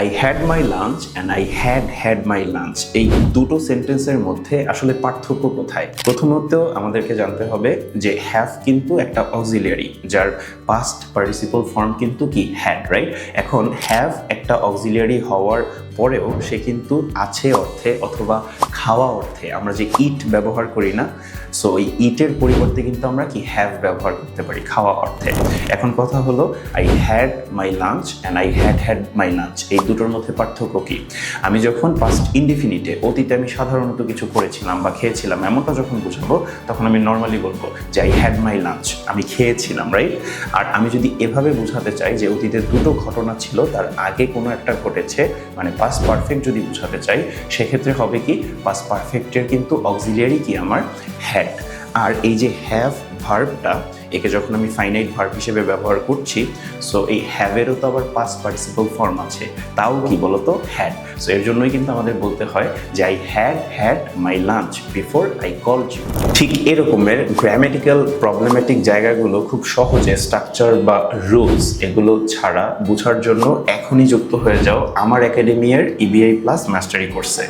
I had my lunch and I had my lunch, এই দুটো সেন্টেন্সের মধ্যে আসলে পার্থক্য কোথায়? প্রথমত আমাদেরকে জানতে হবে যে হ্যাভ কিন্তু একটা অক্সিলিয়ারি, যার পাস্ট পার্টিসিপল ফর্ম কিন্তু কি হ্যাড, রাইট? এখন হ্যাভ একটা অক্সিলিয়ারি হওয়ার পরেও সে কিন্তু আছে অর্থে অথবা খাওয়া অর্থে আমরা যে ইট ব্যবহার করি না, সো এই ইটের পরিবর্তে কিন্তু আমরা কি হ্যাভ ব্যবহার করতে পারি খাওয়া অর্থে। এখন কথা হলো I had my lunch and I had my lunch, এই দুটোর মধ্যে পার্থক্য কি? আমি যখন পাস্ট ইনডিফিনিটে অতীতে আমি সাধারণত কিছু করেছিলাম বা খেয়েছিলাম এমনটা যখন বুঝাবো, তখন আমি নর্মালি বলবো যে আই হ্যাড মাই লাঞ্চ, আমি খেয়েছিলাম, রাইট? আর আমি যদি এভাবে বোঝাতে চাই যে অতীতে দুটো ঘটনা ছিল, তার আগে কোনো একটা ঘটেছে, মানে পাস্ট পারফেক্ট যদি বোঝাতে চাই, সেক্ষেত্রে হবে কি পাস্ট পারফেক্টের কিন্তু অক্সিলিয়ারি কি আমার হ্যাড। আর এই যে হ্যাভ ভার্বটা, একে যখন আমি ফাইনাইট ভার্ব হিসেবে ব্যবহার করছি, সো এই হ্যাভেরও তো আবার পাস্ট পার্টিসিপল ফর্ম আছে, তাও কি বলতো হ্যাড। সো এর জন্যই কিন্তু আমাদের বলতে হয় যে I had my lunch before I called you. ঠিক এরকমের গ্রামেটিক্যাল প্রবলেমেটিক জায়গাগুলো খুব সহজে স্ট্রাকচার বা রুলস এগুলো ছাড়া বোঝার জন্য এখনই যুক্ত হয়ে যাও আমার একাডেমির ইবিআই প্লাস মাস্টারি কোর্সে।